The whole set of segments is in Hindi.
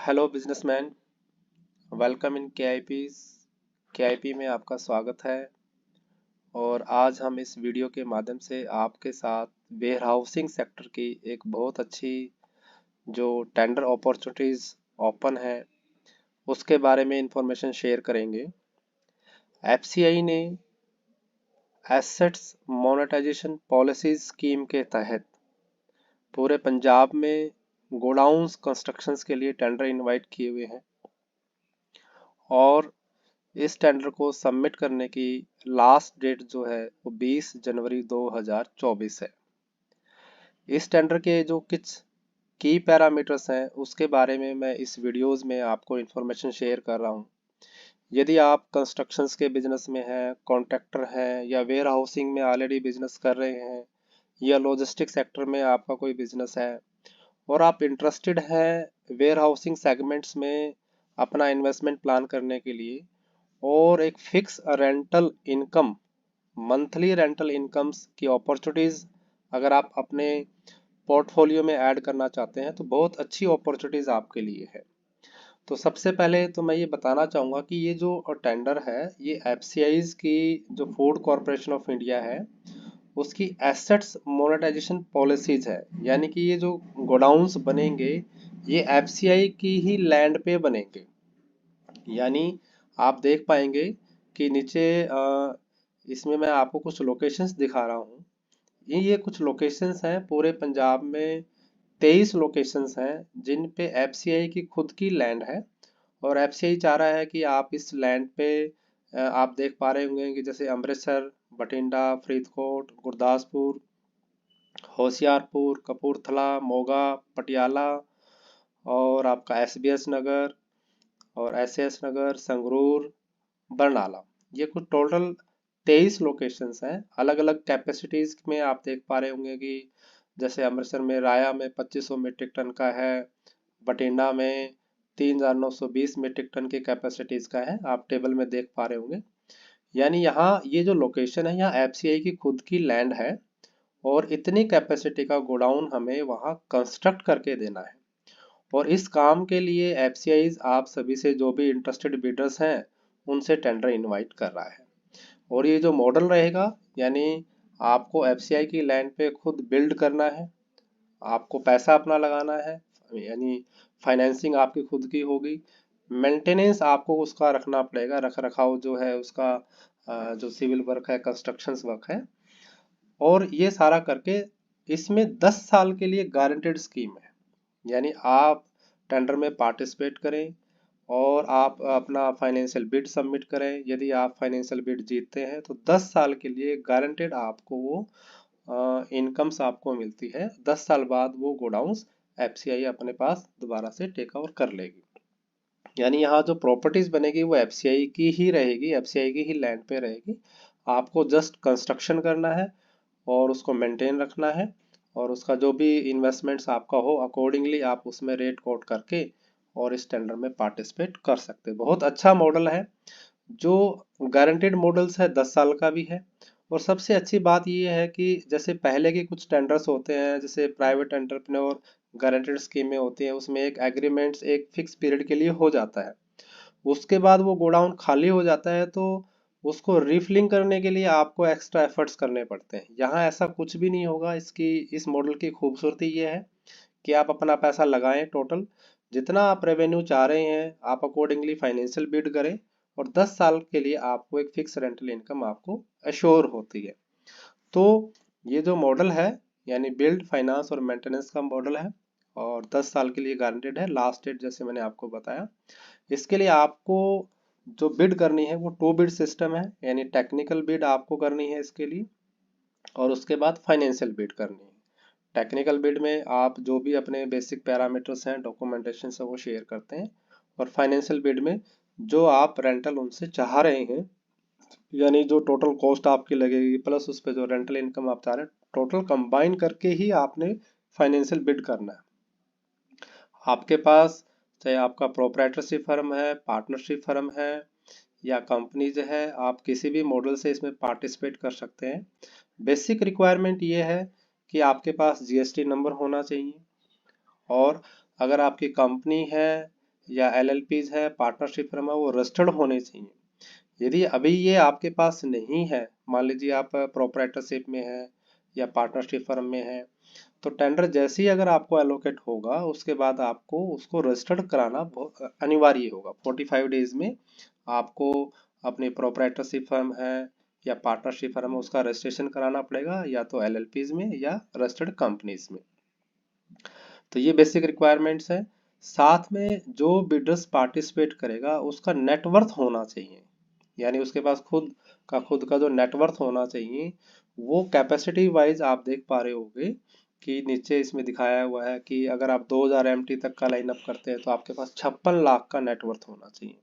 हेलो बिजनेसमैन, वेलकम इन केआईपी में आपका स्वागत है। और आज हम इस वीडियो के माध्यम से आपके साथ वेयर हाउसिंग सेक्टर की एक बहुत अच्छी जो टेंडर अपॉर्चुनिटीज़ ओपन है उसके बारे में इंफॉर्मेशन शेयर करेंगे। एफसीआई ने एसेट्स मोनेटाइजेशन पॉलिसीज स्कीम के तहत पूरे पंजाब में गोडाउंस कंस्ट्रक्शंस के लिए टेंडर इनवाइट किए हुए हैं और इस टेंडर को सबमिट करने की लास्ट डेट जो है वो 20 जनवरी 2024 है। इस टेंडर के जो कुछ की पैरामीटर्स हैं उसके बारे में मैं इस वीडियोस में आपको इन्फॉर्मेशन शेयर कर रहा हूँ। यदि आप कंस्ट्रक्शंस के बिजनेस में हैं, कॉन्ट्रैक्टर हैं या वेयर हाउसिंग में ऑलरेडी बिजनेस कर रहे हैं या लॉजिस्टिक सेक्टर में आपका कोई बिजनेस है और आप इंटरेस्टेड हैं वेयर हाउसिंग सेगमेंट्स में अपना इन्वेस्टमेंट प्लान करने के लिए और एक fix rental income, monthly rental incomes की अपॉर्चुनिटीज अगर आप अपने पोर्टफोलियो में ऐड करना चाहते हैं तो बहुत अच्छी अपॉर्चुनिटीज आपके लिए है। तो सबसे पहले तो मैं ये बताना चाहूँगा कि ये जो टेंडर है ये एफसीआईज की जो फूड कॉरपोरेशन ऑफ इंडिया है उसकी एसेट्स मोनेटाइजेशन पॉलिसीज है। यानी कि ये जो गोडाउंस बनेंगे ये एफसीआई की ही लैंड पे बनेंगे। यानी आप देख पाएंगे कि नीचे इसमें मैं आपको कुछ लोकेशंस दिखा रहा हूँ। ये कुछ लोकेशंस हैं पूरे पंजाब में। 23 लोकेशंस हैं जिन पे एफसीआई की खुद की लैंड है और एफसीआई चाह रहा है कि आप इस लैंड पे आप देख पा रहे होंगे कि जैसे अमृतसर, बठिंडा, फरीदकोट, गुरदासपुर, होशियारपुर, कपूरथला, मोगा, पटियाला और आपका एसबीएस नगर और एसएस नगर, संगरूर, बरनाला। ये कुछ टोटल 23 लोकेशंस हैं। अलग अलग कैपेसिटीज में आप देख पा रहे होंगे कि जैसे अमृतसर में राया में 2500 मीट्रिक टन का है, बठिंडा में 3920 मीट्रिक टन की कैपेसिटीज का है, आप टेबल में देख पा रहे होंगे। यानी यहाँ ये जो लोकेशन है यहाँ एफसीआई की खुद की लैंड है और इतनी कैपेसिटी का गोडाउन हमें वहाँ कंस्ट्रक्ट करके देना है। और इस काम के लिए एफसीआईज आप सभी से जो भी इंटरेस्टेड बिडर्स हैं उनसे टेंडर इनवाइट कर रहा है। और ये जो मॉडल रहेगा यानी आपको एफसीआई की लैंड पे खुद बिल्ड करना है, आपको पैसा अपना लगाना है, यानी फाइनेंसिंग आपकी खुद की होगी। मेंटेनेंस आपको उसका रखना पड़ेगा, रख रखाव जो है उसका जो सिविल वर्क है, कंस्ट्रक्शंस वर्क है। और ये सारा करके इसमें 10 साल के लिए गारंटेड स्कीम है। यानी आप टेंडर में पार्टिसिपेट करें और आप अपना फाइनेंशियल बिड सबमिट करें। यदि आप फाइनेंशियल बिड जीतते हैं तो 10 साल के लिए गारंटेड आपको वो इनकम्स आपको मिलती है। 10 साल बाद वो गोडाउंस एफसीआई अपने पास दोबारा से टेक ओवर कर लेगी। यानी यहाँ जो प्रॉपर्टीज बनेगी वो एफसीआई की ही रहेगी, एफसीआई की ही लैंड पे रहेगी। आपको जस्ट कंस्ट्रक्शन करना है और उसको मेंटेन रखना है और उसका जो भी इन्वेस्टमेंट्स आपका हो अकॉर्डिंगली आप उसमें रेट कोट करके और इस टेंडर में पार्टिसिपेट कर सकते हैं। बहुत अच्छा मॉडल है। जो गारंटेड मॉडल्स है 10 साल का भी है। और सबसे अच्छी बात ये है कि जैसे पहले के कुछ टेंडर्स होते हैं जैसे प्राइवेट एंटरप्रेन्योर गारंटेड स्कीमें होती हैं उसमें एक एग्रीमेंट्स एक फिक्स पीरियड के लिए हो जाता है, उसके बाद वो गोडाउन खाली हो जाता है तो उसको रिफिलिंग करने के लिए आपको एक्स्ट्रा एफर्ट्स करने पड़ते हैं। यहाँ ऐसा कुछ भी नहीं होगा। इसकी इस मॉडल की खूबसूरती ये है कि आप अपना पैसा लगाएं, टोटल जितना आप रेवेन्यू चाह रहे हैं आप अकॉर्डिंगली फाइनेंशियल बिड करें और 10 साल के लिए आपको एक फिक्स रेंटल इनकम आपको अश्योर होती है। तो ये जो मॉडल है यानी बिल्ड, फाइनेंस और मेंटेनेंस का मॉडल है और 10 साल के लिए गारंटेड है। लास्ट डेट जैसे मैंने आपको बताया। इसके लिए आपको जो बिड करनी है वो टू बिड सिस्टम है, यानी टेक्निकल बिड आपको करनी है इसके लिए और उसके बाद फाइनेंशियल बिड करनी है। टेक्निकल बिड में आप जो भी अपने बेसिक पैरामीटर्स हैं, डॉक्यूमेंटेशन से वो शेयर करते हैं और फाइनेंशियल बिड में जो आप रेंटल उनसे चाह रहे हैं यानी जो टोटल कॉस्ट आपकी लगेगी प्लस उस पर जो रेंटल इनकम आप चाह रहे हैं टोटल कंबाइन करके ही आपने फाइनेंशियल बिड करना है। आपके पास चाहे आपका प्रोप्राइटरशिप फर्म है, पार्टनरशिप फर्म है या कंपनी जो है, आप किसी भी मॉडल से इसमें पार्टिसिपेट कर सकते हैं। बेसिक रिक्वायरमेंट ये है कि आपके पास जीएसटी नंबर होना चाहिए और अगर आपकी कंपनी है या LLPs है, पार्टनरशिप फर्म है, वो रजिस्टर्ड होने चाहिए। यदि अभी ये आपके पास नहीं है, मान लीजिए आप प्रोप्राइटरशिप में है या पार्टनरशिप फर्म में है, तो टेंडर जैसे ही अगर आपको एलोकेट होगा उसके बाद आपको उसको रजिस्टर्ड कराना बहुत अनिवार्य होगा। 45 डेज में आपको अपनी प्रोप्राइटरशिप फर्म है या पार्टनरशिप फर्म है उसका रजिस्ट्रेशन कराना पड़ेगा, या तो LLPs में या रजिस्टर्ड कंपनीज में। तो ये बेसिक रिक्वायरमेंट्स है। साथ में जो बिडर्स पार्टिसिपेट करेगा उसका नेटवर्थ होना चाहिए, यानी उसके पास खुद का जो नेटवर्थ होना चाहिए वो कैपेसिटी वाइज आप देख पा रहे होंगे कि नीचे इसमें दिखाया हुआ है कि अगर आप 2000 MT तक का लाइनअप करते हैं तो आपके पास 56 लाख का नेटवर्थ होना चाहिए,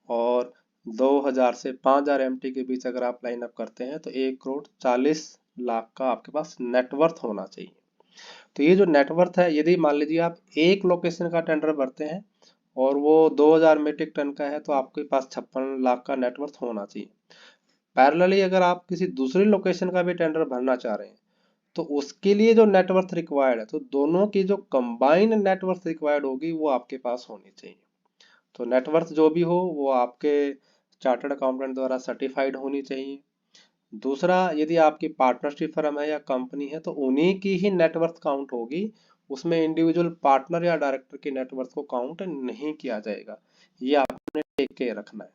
और 2000 से 5000 MT के बीच अगर आप लाइनअप करते हैं तो 1,40,00,000 का आपके पास नेटवर्थ होना चाहिए। तो ये जो नेटवर्थ है, यदि मान लीजिए आप एक लोकेशन का टेंडर भरते हैं और वो 2000 मीट्रिक टन का है तो आपके पास 56 लाख का नेटवर्थ होना चाहिए। पैरेलली अगर आप किसी दूसरी लोकेशन का भी टेंडर भरना चाह रहे हैं तो उसके लिए जो नेटवर्थ रिक्वायर्ड है, तो दोनों की जो कंबाइंड नेटवर्थ रिक्वायर्ड होगी वो आपके पास होनी चाहिए। तो नेटवर्थ जो भी हो वो आपके चार्टर्ड अकाउंटेंट द्वारा सर्टिफाइड होनी चाहिए। दूसरा, यदि आपकी पार्टनरशिप फर्म है या कंपनी है तो उन्हीं की ही नेटवर्थ काउंट होगी, उसमें इंडिविजुअल पार्टनर या डायरेक्टर की नेटवर्थ को काउंट नहीं किया जाएगा। ये आपने टेक के रखना है।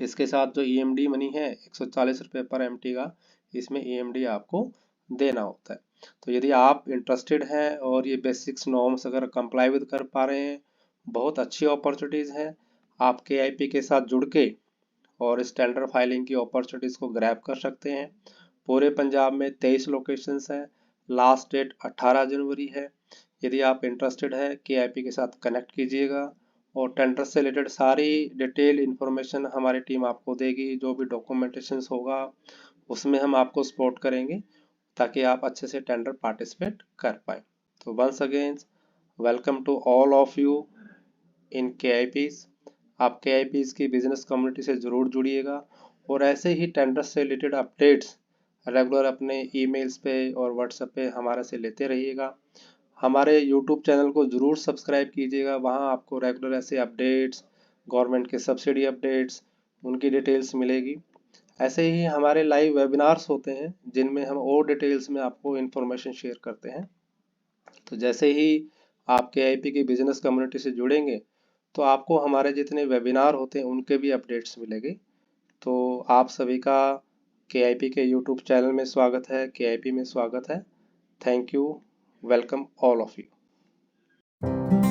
इसके साथ जो EMD मनी है 140 रुपये पर MT का, इसमें EMD आपको देना होता है। तो यदि आप इंटरेस्टेड हैं और ये बेसिक्स नॉर्म्स अगर कंप्लाई विद कर पा रहे हैं, बहुत अच्छी अपॉर्चुनिटीज़ हैं। आप KIP के साथ जुड़ के और स्टैंडर्ड फाइलिंग की अपॉर्चुनिटीज़ को ग्रैब कर सकते हैं। पूरे पंजाब में 23 लोकेशंस हैं। लास्ट डेट 18 जनवरी है। यदि आप इंटरेस्टेड है KIP के साथ कनेक्ट कीजिएगा, और टेंडर से रिलेटेड सारी डिटेल इन्फॉर्मेशन हमारी टीम आपको देगी। जो भी डॉक्यूमेंटेशंस होगा उसमें हम आपको सपोर्ट करेंगे ताकि आप अच्छे से टेंडर पार्टिसिपेट कर पाए। तो once again welcome to all of you in KIPs। आप KIPs की बिजनेस कम्युनिटी से ज़रूर जुड़िएगा, और ऐसे ही टेंडर से रिलेटेड अपडेट्स रेगुलर अपने ईमेल्स पे और व्हाट्सएप पे हमारे से लेते रहिएगा। हमारे यूट्यूब चैनल को ज़रूर सब्सक्राइब कीजिएगा, वहाँ आपको रेगुलर ऐसे अपडेट्स, गवर्नमेंट के सब्सिडी अपडेट्स, उनकी डिटेल्स मिलेगी। ऐसे ही हमारे लाइव वेबिनार्स होते हैं जिनमें हम और डिटेल्स में आपको इन्फॉर्मेशन शेयर करते हैं। तो जैसे ही आप KIP की बिजनेस कम्युनिटी से जुड़ेंगे तो आपको हमारे जितने वेबिनार होते हैं उनके भी अपडेट्स मिलेंगे। तो आप सभी का KIP के यूट्यूब चैनल में स्वागत है, KIP में स्वागत है। Thank you, welcome all of you.